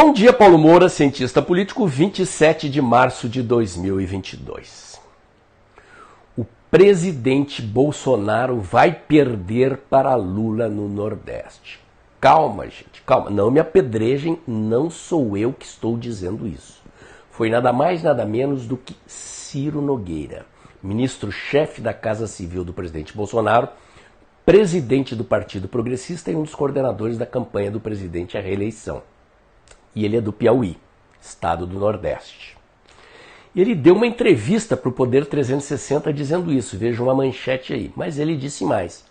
Bom dia, Paulo Moura, cientista político, 27 de março de 2022. O presidente Bolsonaro vai perder para Lula no Nordeste. Calma, gente, calma. Não me apedrejem, não sou eu que estou dizendo isso. Foi nada mais, nada menos do que Ciro Nogueira, ministro-chefe da Casa Civil do presidente Bolsonaro, presidente do Partido Progressista e um dos coordenadores da campanha do presidente à reeleição. E ele é do Piauí, estado do Nordeste. E ele deu uma entrevista para o Poder 360 dizendo isso, veja uma manchete aí. Mas ele disse mais,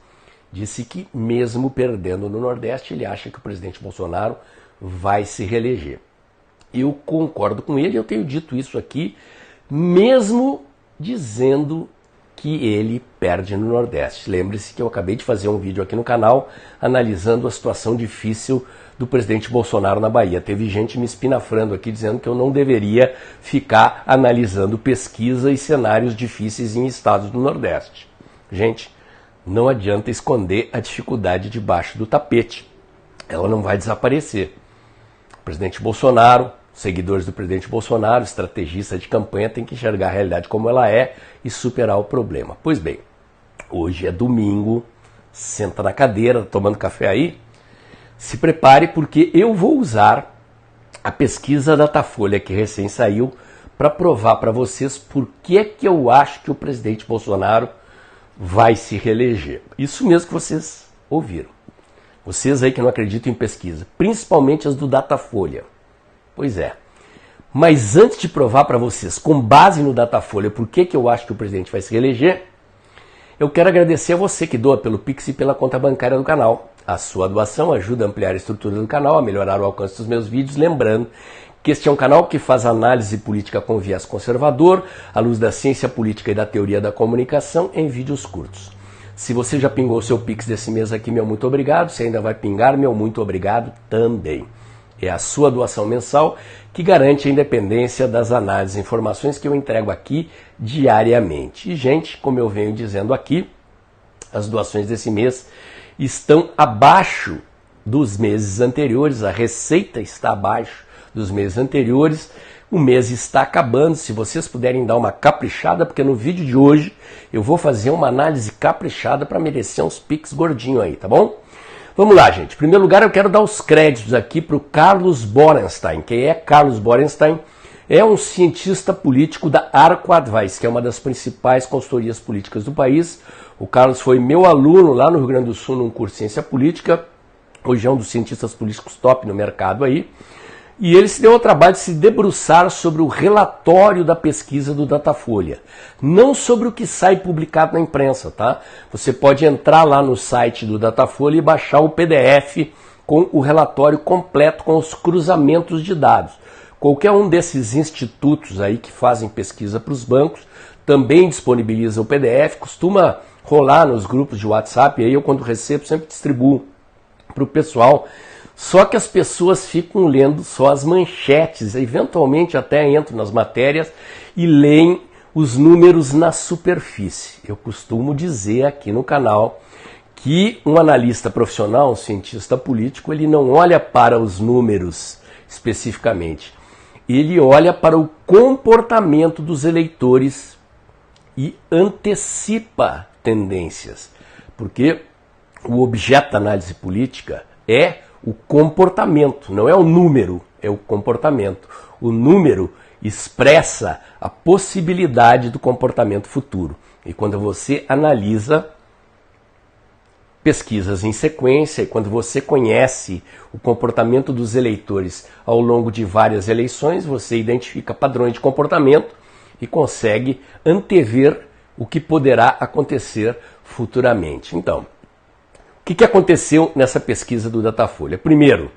disse que mesmo perdendo no Nordeste, ele acha que o presidente Bolsonaro vai se reeleger. Eu concordo com ele, eu tenho dito isso aqui, mesmo dizendo que ele perde no Nordeste. Lembre-se que eu acabei de fazer um vídeo aqui no canal analisando a situação difícil do presidente Bolsonaro na Bahia. Teve gente me espinafrando aqui dizendo que eu não deveria ficar analisando pesquisa e cenários difíceis em estados do Nordeste. Gente, não adianta esconder a dificuldade debaixo do tapete. Ela não vai desaparecer. O presidente Bolsonaro, seguidores do presidente Bolsonaro, estrategista de campanha, tem que enxergar a realidade como ela é e superar o problema. Pois bem, hoje é domingo, senta na cadeira, tomando café aí, se prepare porque eu vou usar a pesquisa Datafolha que recém saiu para provar para vocês por que é que eu acho que o presidente Bolsonaro vai se reeleger. Isso mesmo que vocês ouviram. Vocês aí que não acreditam em pesquisa, principalmente as do Datafolha. Pois é. Mas antes de provar para vocês, com base no Datafolha, por que eu acho que o presidente vai se reeleger, eu quero agradecer a você que doa pelo Pix e pela conta bancária do canal. A sua doação ajuda a ampliar a estrutura do canal, a melhorar o alcance dos meus vídeos, lembrando que este é um canal que faz análise política com viés conservador, à luz da ciência política e da teoria da comunicação, em vídeos curtos. Se você já pingou o seu Pix desse mês aqui, meu muito obrigado. Se ainda vai pingar, meu muito obrigado também. É a sua doação mensal que garante a independência das análises e informações que eu entrego aqui diariamente. E, gente, como eu venho dizendo aqui, as doações desse mês estão abaixo dos meses anteriores, a receita está abaixo dos meses anteriores, o mês está acabando, se vocês puderem dar uma caprichada, porque no vídeo de hoje eu vou fazer uma análise caprichada para merecer uns Pix gordinho aí, tá bom? Vamos lá, gente. Em primeiro lugar, eu quero dar os créditos aqui para o Carlos Borenstein. Quem é Carlos Borenstein? É um cientista político da Arco Advice, que é uma das principais consultorias políticas do país. O Carlos foi meu aluno lá no Rio Grande do Sul num curso de ciência política. Hoje é um dos cientistas políticos top no mercado aí. E ele se deu ao trabalho de se debruçar sobre o relatório da pesquisa do Datafolha. Não sobre o que sai publicado na imprensa, tá? Você pode entrar lá no site do Datafolha e baixar o PDF com o relatório completo, com os cruzamentos de dados. Qualquer um desses institutos aí que fazem pesquisa para os bancos também disponibiliza o PDF, costuma rolar nos grupos de WhatsApp, e aí eu quando recebo sempre distribuo para o pessoal. Só que as pessoas ficam lendo só as manchetes, eventualmente até entram nas matérias e leem os números na superfície. Eu costumo dizer aqui no canal que um analista profissional, um cientista político, ele não olha para os números especificamente. Ele olha para o comportamento dos eleitores e antecipa tendências. Porque o objeto da análise política é o comportamento, não é o número, é o comportamento. O número expressa a possibilidade do comportamento futuro. E quando você analisa pesquisas em sequência, e quando você conhece o comportamento dos eleitores ao longo de várias eleições, você identifica padrões de comportamento e consegue antever o que poderá acontecer futuramente. Então, o que aconteceu nessa pesquisa do Datafolha? Primeiro,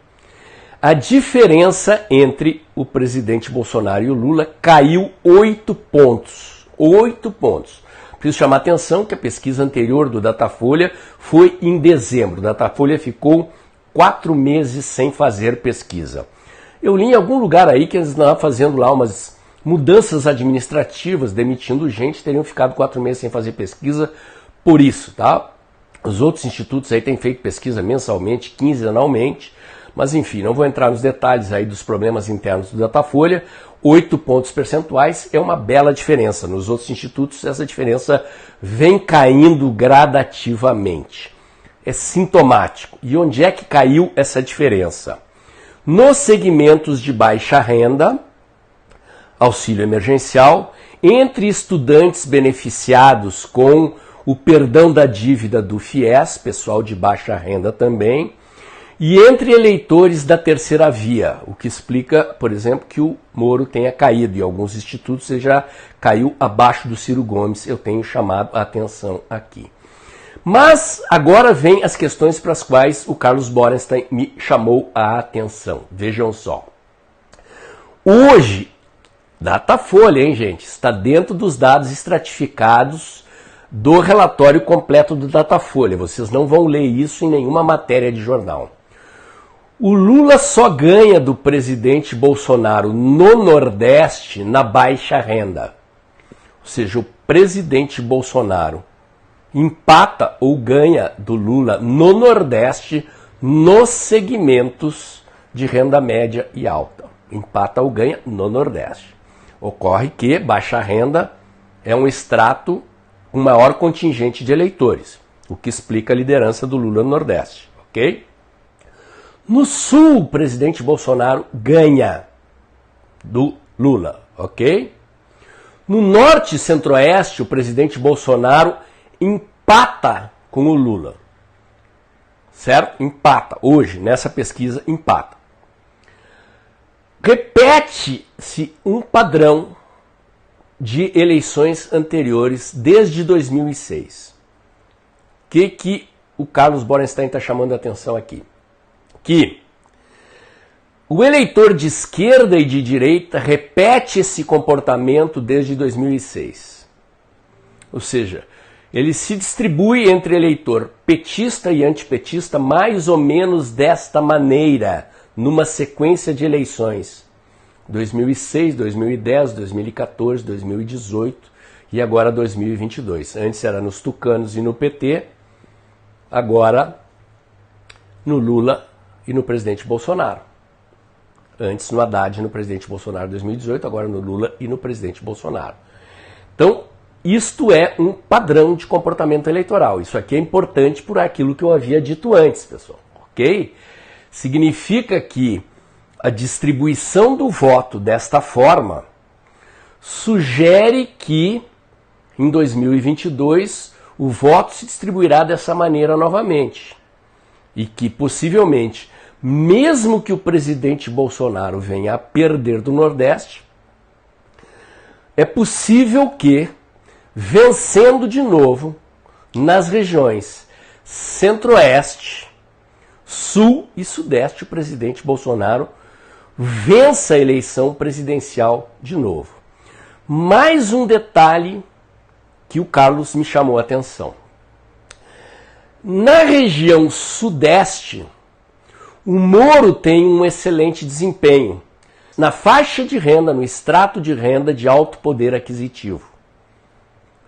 a diferença entre o presidente Bolsonaro e o Lula caiu 8 pontos. 8 pontos. Preciso chamar a atenção que a pesquisa anterior do Datafolha foi em dezembro. O Datafolha ficou 4 meses sem fazer pesquisa. Eu li em algum lugar aí que eles estavam fazendo lá umas mudanças administrativas, demitindo gente, teriam ficado 4 meses sem fazer pesquisa por isso, tá? Os outros institutos aí têm feito pesquisa mensalmente, quinzenalmente. Mas enfim, não vou entrar nos detalhes aí dos problemas internos do Datafolha. 8 pontos percentuais é uma bela diferença. Nos outros institutos essa diferença vem caindo gradativamente. É sintomático. E onde é que caiu essa diferença? Nos segmentos de baixa renda, auxílio emergencial, entre estudantes beneficiados com o perdão da dívida do FIES, pessoal de baixa renda também, e entre eleitores da terceira via, o que explica, por exemplo, que o Moro tenha caído. Em alguns institutos ele já caiu abaixo do Ciro Gomes, eu tenho chamado a atenção aqui. Mas agora vem as questões para as quais o Carlos Borenstein me chamou a atenção. Vejam só. Hoje, Datafolha, hein, gente? Está dentro dos dados estratificados do relatório completo do Datafolha. Vocês não vão ler isso em nenhuma matéria de jornal. O Lula só ganha do presidente Bolsonaro no Nordeste na baixa renda. Ou seja, o presidente Bolsonaro empata ou ganha do Lula no Nordeste nos segmentos de renda média e alta. Empata ou ganha no Nordeste. Ocorre que baixa renda é um extrato com maior contingente de eleitores, o que explica a liderança do Lula no Nordeste, ok? No Sul, o presidente Bolsonaro ganha do Lula, ok? No Norte e Centro-Oeste, o presidente Bolsonaro empata com o Lula, certo? Empata, hoje, nessa pesquisa, empata. Repete-se um padrão de eleições anteriores desde 2006. O que o Carlos Borenstein está chamando a atenção aqui? Que o eleitor de esquerda e de direita repete esse comportamento desde 2006. Ou seja, ele se distribui entre eleitor petista e antipetista mais ou menos desta maneira, numa sequência de eleições. 2006, 2010, 2014, 2018 e agora 2022. Antes era nos tucanos e no PT, agora no Lula e no presidente Bolsonaro. Antes no Haddad e no presidente Bolsonaro em 2018, agora no Lula e no presidente Bolsonaro. Então, isto é um padrão de comportamento eleitoral. Isso aqui é importante por aquilo que eu havia dito antes, pessoal. Ok? Significa que a distribuição do voto desta forma sugere que em 2022 o voto se distribuirá dessa maneira novamente. E que possivelmente, mesmo que o presidente Bolsonaro venha a perder do Nordeste, é possível que, vencendo de novo nas regiões Centro-Oeste, Sul e Sudeste, o presidente Bolsonaro vença a eleição presidencial de novo. Mais um detalhe que o Carlos me chamou a atenção. Na região Sudeste, o Moro tem um excelente desempenho na faixa de renda, no extrato de renda de alto poder aquisitivo.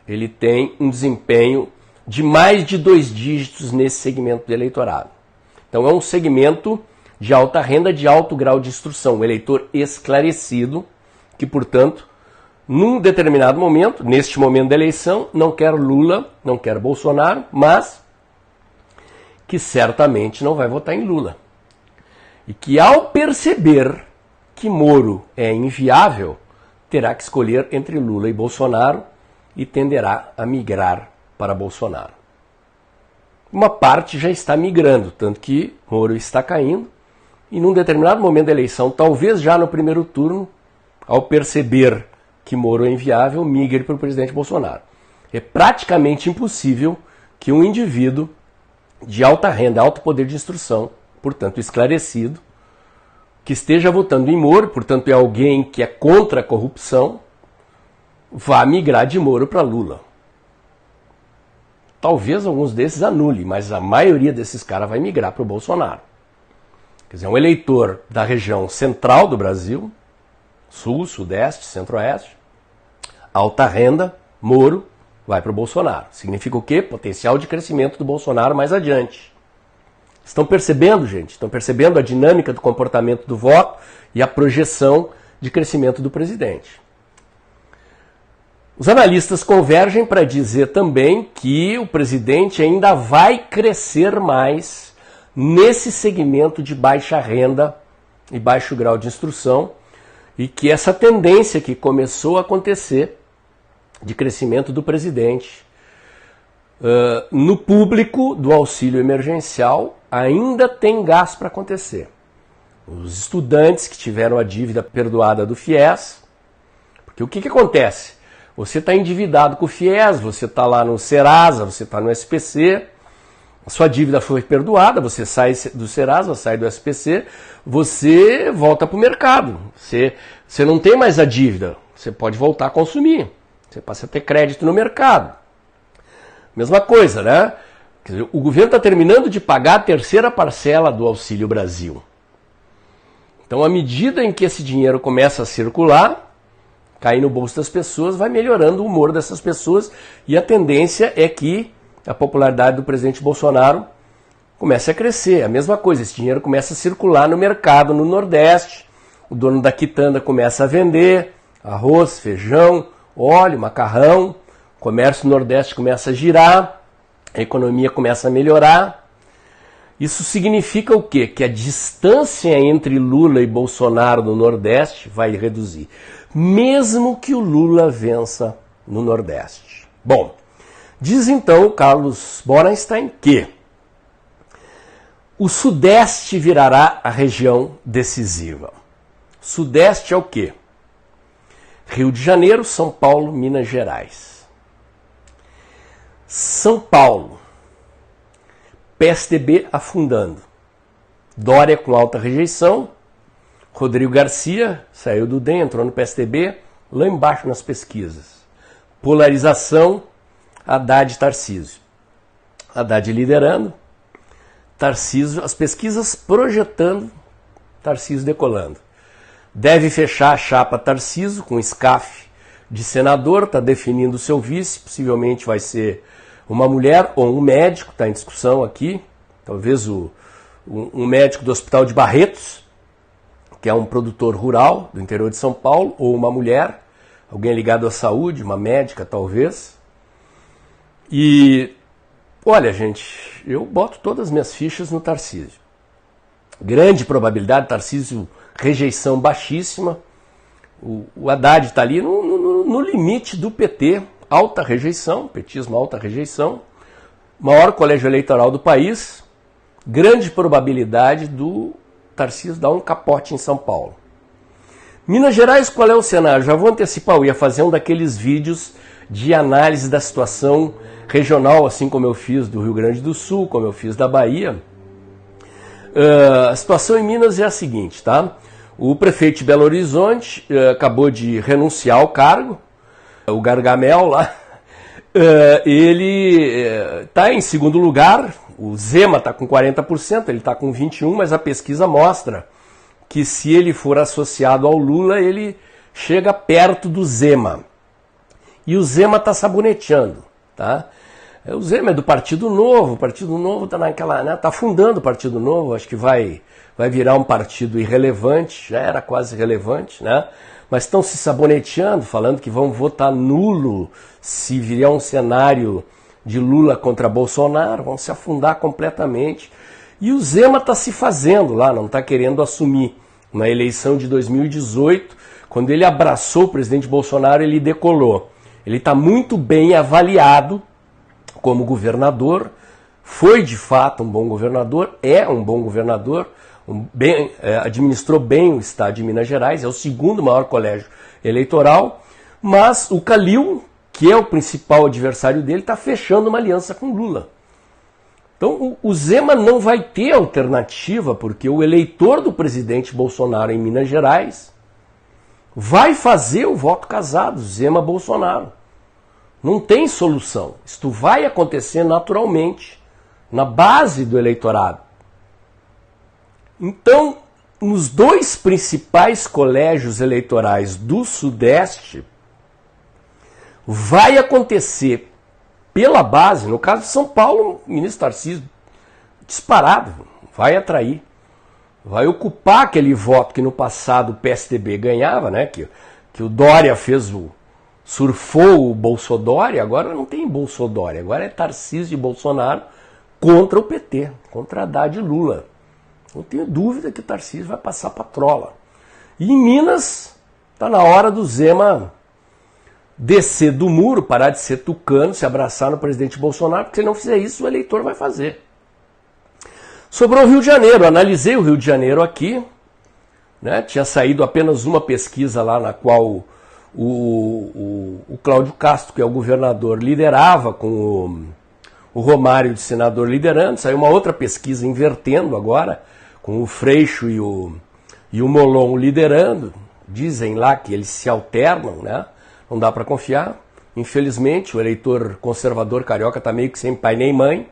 Ele tem um desempenho de mais de 2 dígitos nesse segmento do eleitorado. Então é um segmento de alta renda, de alto grau de instrução, um eleitor esclarecido, que, portanto, num determinado momento, neste momento da eleição, não quer Lula, não quer Bolsonaro, mas que certamente não vai votar em Lula. E que, ao perceber que Moro é inviável, terá que escolher entre Lula e Bolsonaro e tenderá a migrar para Bolsonaro. Uma parte já está migrando, tanto que Moro está caindo, e num determinado momento da eleição, talvez já no primeiro turno, ao perceber que Moro é inviável, migre para o presidente Bolsonaro. É praticamente impossível que um indivíduo de alta renda, alto poder de instrução, portanto esclarecido, que esteja votando em Moro, portanto é alguém que é contra a corrupção, vá migrar de Moro para Lula. Talvez alguns desses anule, mas a maioria desses caras vai migrar para o Bolsonaro. Quer dizer, um eleitor da região central do Brasil, Sul, Sudeste, Centro-Oeste, alta renda, Moro, vai para o Bolsonaro. Significa o quê? Potencial de crescimento do Bolsonaro mais adiante. Estão percebendo, gente? Estão percebendo a dinâmica do comportamento do voto e a projeção de crescimento do presidente. Os analistas convergem para dizer também que o presidente ainda vai crescer mais nesse segmento de baixa renda e baixo grau de instrução, e que essa tendência que começou a acontecer de crescimento do presidente no público do auxílio emergencial ainda tem gás para acontecer. Os estudantes que tiveram a dívida perdoada do FIES, porque o que acontece? Você está endividado com o FIES, você está lá no Serasa, você está no SPC, a sua dívida foi perdoada, você sai do Serasa, sai do SPC, você volta para o mercado. Você não tem mais a dívida, você pode voltar a consumir, você passa a ter crédito no mercado. Mesma coisa, né? Quer dizer, o governo está terminando de pagar a terceira parcela do Auxílio Brasil. Então, à medida em que esse dinheiro começa a circular, cair no bolso das pessoas, vai melhorando o humor dessas pessoas, e a tendência é que a popularidade do presidente Bolsonaro comece a crescer. A mesma coisa, esse dinheiro começa a circular no mercado no Nordeste, o dono da quitanda começa a vender arroz, feijão, óleo, macarrão, o comércio no Nordeste começa a girar, a economia começa a melhorar. Isso significa o quê? Que a distância entre Lula e Bolsonaro no Nordeste vai reduzir, mesmo que o Lula vença no Nordeste. Bom, diz então o Carlos Borenstein que o Sudeste virará a região decisiva. Sudeste é o quê? Rio de Janeiro, São Paulo, Minas Gerais. São Paulo, PSDB afundando. Dória com alta rejeição. Rodrigo Garcia saiu do DEM, entrou no PSDB, lá embaixo nas pesquisas. Polarização, Haddad e Tarcísio. Haddad liderando, Tarcísio, as pesquisas projetando, Tarcísio decolando. Deve fechar a chapa Tarcísio com SCAF de senador, está definindo o seu vice, possivelmente vai ser uma mulher ou um médico, está em discussão aqui, talvez um médico do Hospital de Barretos, que é um produtor rural do interior de São Paulo, ou uma mulher, alguém ligado à saúde, uma médica talvez. E, olha gente, eu boto todas as minhas fichas no Tarcísio. Grande probabilidade, Tarcísio, rejeição baixíssima. O Haddad está ali no limite do PT, alta rejeição, petismo alta rejeição, maior colégio eleitoral do país, grande probabilidade do Tarcísio dar um capote em São Paulo. Minas Gerais, qual é o cenário? Já vou antecipar, eu ia fazer um daqueles vídeos de análise da situação regional, assim como eu fiz do Rio Grande do Sul, como eu fiz da Bahia. A situação em Minas é a seguinte, tá? O prefeito de Belo Horizonte acabou de renunciar ao cargo, o Gargamel lá, ele está em segundo lugar, o Zema está com 40%, ele está com 21%, mas a pesquisa mostra que se ele for associado ao Lula, ele chega perto do Zema. E o Zema está saboneteando, tá? O Zema é do Partido Novo, o Partido Novo está naquela, né, tá fundando o Partido Novo, acho que vai virar um partido irrelevante, já era quase relevante, né? Mas estão se saboneteando, falando que vão votar nulo se vier um cenário de Lula contra Bolsonaro, vão se afundar completamente. E o Zema está se fazendo lá, não está querendo assumir. Na eleição de 2018, quando ele abraçou o presidente Bolsonaro, ele decolou. Ele está muito bem avaliado como governador, foi de fato um bom governador, é um bom governador, administrou bem o estado de Minas Gerais, é o segundo maior colégio eleitoral, mas o Calil, que é o principal adversário dele, está fechando uma aliança com Lula. Então o Zema não vai ter alternativa, porque o eleitor do presidente Bolsonaro em Minas Gerais vai fazer o voto casado, Zema-Bolsonaro. Não tem solução. Isto vai acontecer naturalmente na base do eleitorado. Então, nos dois principais colégios eleitorais do Sudeste, vai acontecer pela base, no caso de São Paulo, o ministro Tarcísio, disparado, vai atrair, vai ocupar aquele voto que no passado o PSDB ganhava, né? Que o Dória surfou o Bolsodória, agora não tem Bolsodória, agora é Tarcísio e Bolsonaro contra o PT, contra Haddad e Lula. Não tenho dúvida que o Tarcísio vai passar para trola. E em Minas, está na hora do Zema descer do muro, parar de ser tucano, se abraçar no presidente Bolsonaro, porque se não fizer isso, o eleitor vai fazer. Sobrou o Rio de Janeiro, analisei o Rio de Janeiro aqui, né? Tinha saído apenas uma pesquisa lá na qual o Cláudio Castro, que é o governador, liderava com o Romário de senador liderando, saiu uma outra pesquisa invertendo agora, com o Freixo e o Molon liderando, dizem lá que eles se alternam, né? Não dá para confiar. Infelizmente, o eleitor conservador carioca está meio que sem pai nem mãe.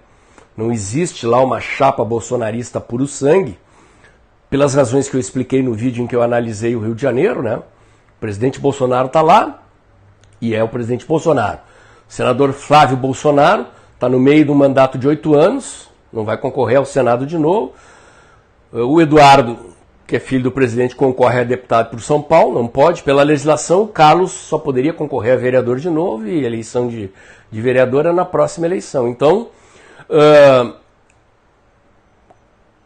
Não existe lá uma chapa bolsonarista puro sangue, pelas razões que eu expliquei no vídeo em que eu analisei o Rio de Janeiro, né? O presidente Bolsonaro está lá e é o presidente Bolsonaro. O senador Flávio Bolsonaro está no meio de um mandato de 8 anos, não vai concorrer ao Senado de novo. O Eduardo, que é filho do presidente, concorre a deputado por São Paulo, não pode. Pela legislação, o Carlos só poderia concorrer a vereador de novo e eleição de vereador é na próxima eleição. Então,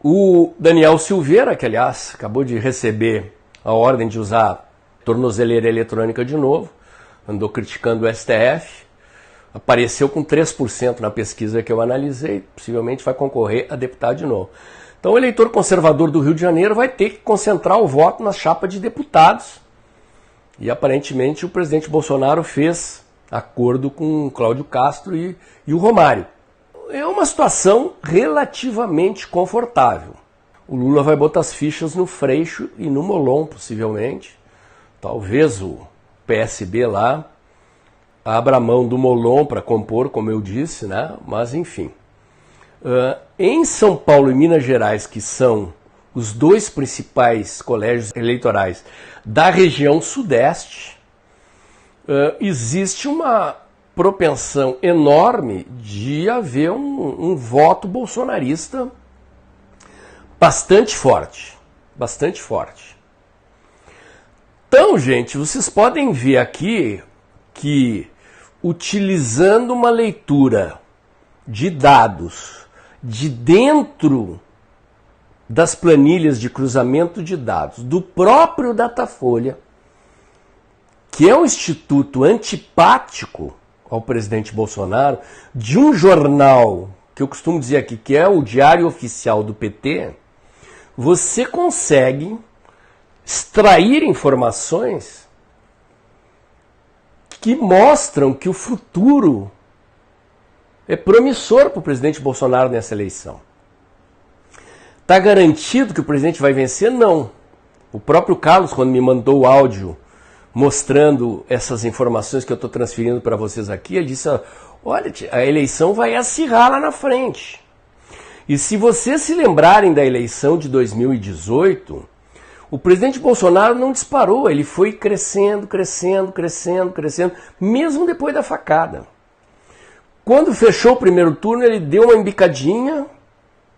o Daniel Silveira, que aliás acabou de receber a ordem de usar tornozeleira eletrônica de novo, andou criticando o STF, apareceu com 3% na pesquisa que eu analisei, possivelmente vai concorrer a deputado de novo. Então o eleitor conservador do Rio de Janeiro vai ter que concentrar o voto na chapa de deputados. E aparentemente o presidente Bolsonaro fez acordo com o Cláudio Castro e o Romário. É uma situação relativamente confortável. O Lula vai botar as fichas no Freixo e no Molon, possivelmente. Talvez o PSB lá abra mão do Molon para compor, como eu disse, né? Mas enfim. Em São Paulo e Minas Gerais, que são os dois principais colégios eleitorais da região sudeste, existe uma propensão enorme de haver um voto bolsonarista bastante forte. Bastante forte. Então, gente, vocês podem ver aqui que, utilizando uma leitura de dados de dentro das planilhas de cruzamento de dados do próprio Datafolha, que é um instituto antipático ao presidente Bolsonaro, de um jornal que eu costumo dizer aqui, que é o Diário Oficial do PT, você consegue extrair informações que mostram que o futuro é promissor para o presidente Bolsonaro nessa eleição. Está garantido que o presidente vai vencer? Não. O próprio Carlos, quando me mandou o áudio mostrando essas informações que eu estou transferindo para vocês aqui, ele disse, olha, a eleição vai acirrar lá na frente. E se vocês se lembrarem da eleição de 2018, o presidente Bolsonaro não disparou, ele foi crescendo, mesmo depois da facada. Quando fechou o primeiro turno, ele deu uma embicadinha,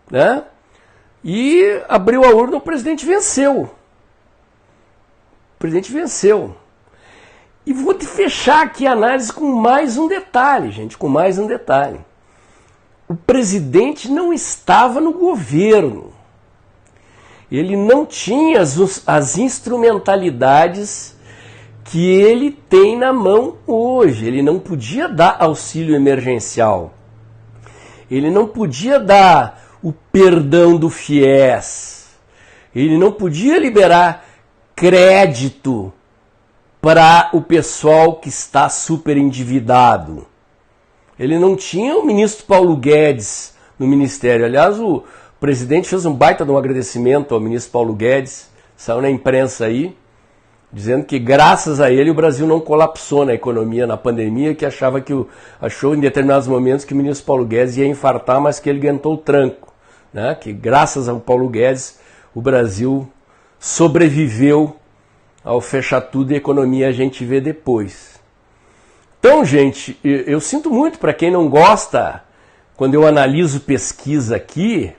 né? E abriu a urna, o presidente venceu. O presidente venceu. E vou fechar aqui a análise com mais um detalhe, gente, com mais um detalhe. O presidente não estava no governo. Ele não tinha as instrumentalidades que ele tem na mão hoje. Ele não podia dar auxílio emergencial. Ele não podia dar o perdão do FIES. Ele não podia liberar crédito para o pessoal que está super endividado. Ele não tinha o ministro Paulo Guedes no ministério. Aliás, o presidente fez um baita de um agradecimento ao ministro Paulo Guedes, saiu na imprensa aí, dizendo que graças a ele o Brasil não colapsou na economia, na pandemia, que achou em determinados momentos que o ministro Paulo Guedes ia infartar, mas que ele aguentou o tranco, né? Que graças ao Paulo Guedes o Brasil sobreviveu ao fechar tudo e a economia a gente vê depois. Então, gente, eu sinto muito para quem não gosta, quando eu analiso pesquisa aqui,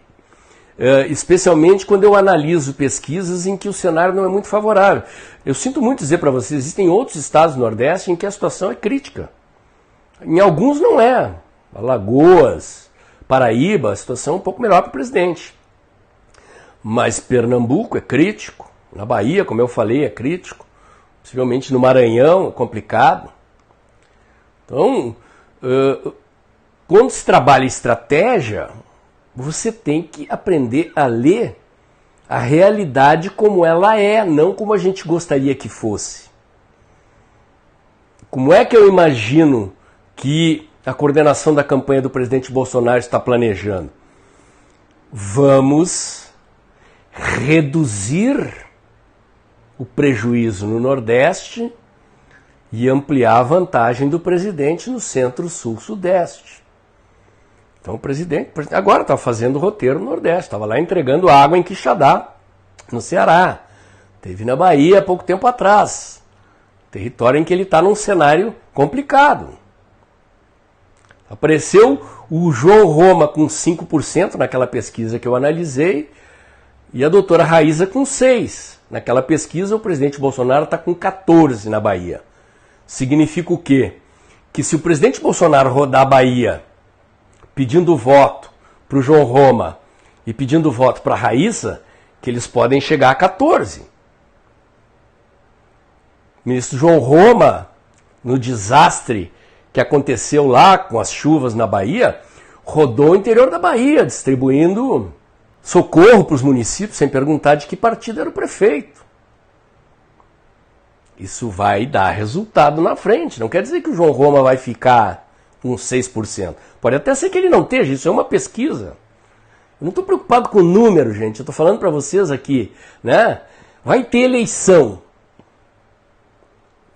especialmente quando eu analiso pesquisas em que o cenário não é muito favorável. Eu sinto muito dizer para vocês, existem outros estados do Nordeste em que a situação é crítica. Em alguns não é. Alagoas, Paraíba, a situação é um pouco melhor para o presidente. Mas Pernambuco é crítico, na Bahia, como eu falei, é crítico, possivelmente no Maranhão é complicado. Então, quando se trabalha estratégia, você tem que aprender a ler a realidade como ela é, não como a gente gostaria que fosse. Como é que eu imagino que a coordenação da campanha do presidente Bolsonaro está planejando? Vamos reduzir o prejuízo no Nordeste e ampliar a vantagem do presidente no Centro-Sul, Sudeste. Então o presidente agora está fazendo o roteiro no Nordeste, estava lá entregando água em Quixadá, no Ceará. Teve na Bahia há pouco tempo atrás. Território em que ele está num cenário complicado. Apareceu o João Roma com 5% naquela pesquisa que eu analisei e a doutora Raíza com 6%. Naquela pesquisa o presidente Bolsonaro está com 14% na Bahia. Significa o quê? Que se o presidente Bolsonaro rodar a Bahia pedindo voto para o João Roma e pedindo voto para a Raíza, que eles podem chegar a 14%. O ministro João Roma, no desastre que aconteceu lá com as chuvas na Bahia, rodou o interior da Bahia, distribuindo socorro para os municípios, sem perguntar de que partido era o prefeito. Isso vai dar resultado na frente. Não quer dizer que o João Roma vai ficar com 6%. Pode até ser que ele não esteja, isso é uma pesquisa. Eu não estou preocupado com o número, gente. Eu estou falando para vocês aqui, né? Vai ter eleição.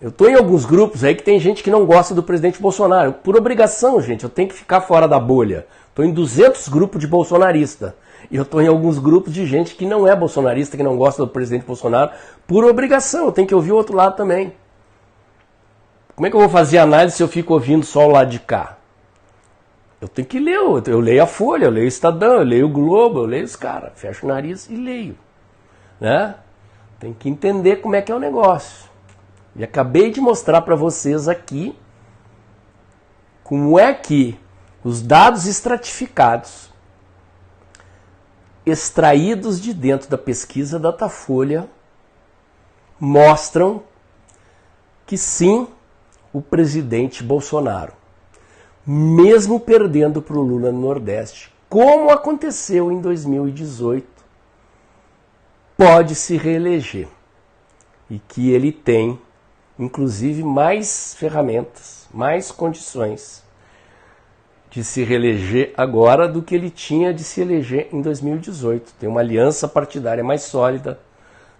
Eu estou em alguns grupos aí que tem gente que não gosta do presidente Bolsonaro. Por obrigação, gente, eu tenho que ficar fora da bolha. Estou em 200 grupos de bolsonarista. E eu estou em alguns grupos de gente que não é bolsonarista, que não gosta do presidente Bolsonaro. Por obrigação, eu tenho que ouvir o outro lado também. Como é que eu vou fazer análise se eu fico ouvindo só o lado de cá? Eu tenho que ler, eu leio a Folha, eu leio o Estadão, eu leio o Globo, eu leio os caras. Fecho o nariz e leio. Né? Tem que entender como é que é o negócio. E acabei de mostrar para vocês aqui como é que os dados estratificados, extraídos de dentro da pesquisa Datafolha, mostram que sim, o presidente Bolsonaro, mesmo perdendo para o Lula no Nordeste, como aconteceu em 2018, pode se reeleger. E que ele tem, inclusive, mais ferramentas, mais condições de se reeleger agora do que ele tinha de se eleger em 2018. Tem uma aliança partidária mais sólida,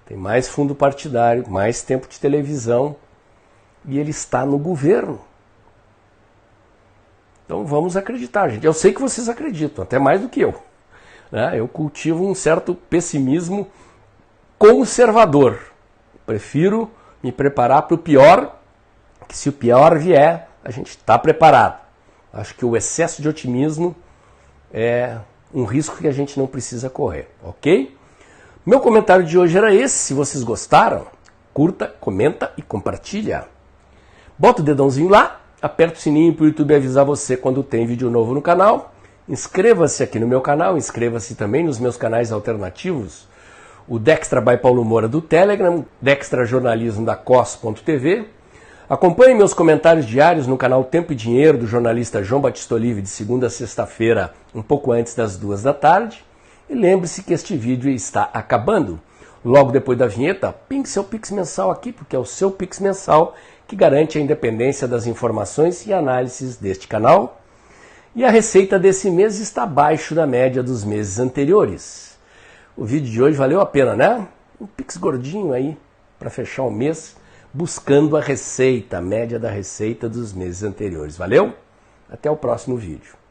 tem mais fundo partidário, mais tempo de televisão e ele está no governo. Então vamos acreditar, gente. Eu sei que vocês acreditam, até mais do que eu. Né? Eu cultivo um certo pessimismo conservador. Prefiro me preparar para o pior, que se o pior vier, a gente está preparado. Acho que o excesso de otimismo é um risco que a gente não precisa correr, ok? Meu comentário de hoje era esse. Se vocês gostaram, curta, comenta e compartilha. Bota o dedãozinho lá, aperta o sininho para o YouTube avisar você quando tem vídeo novo no canal. Inscreva-se aqui no meu canal, inscreva-se também nos meus canais alternativos. O Dextra by Paulo Moura do Telegram, Dextra Jornalismo da COS.tv. Acompanhe meus comentários diários no canal Tempo e Dinheiro do jornalista João Batista Olive de segunda a sexta-feira, um pouco antes das 14h. E lembre-se que este vídeo está acabando. Logo depois da vinheta, pingue seu Pix mensal aqui, porque é o seu Pix mensal que garante a independência das informações e análises deste canal. E a receita desse mês está abaixo da média dos meses anteriores. O vídeo de hoje valeu a pena, né? Um Pix gordinho aí para fechar o mês, buscando a receita, a média da receita dos meses anteriores. Valeu? Até o próximo vídeo.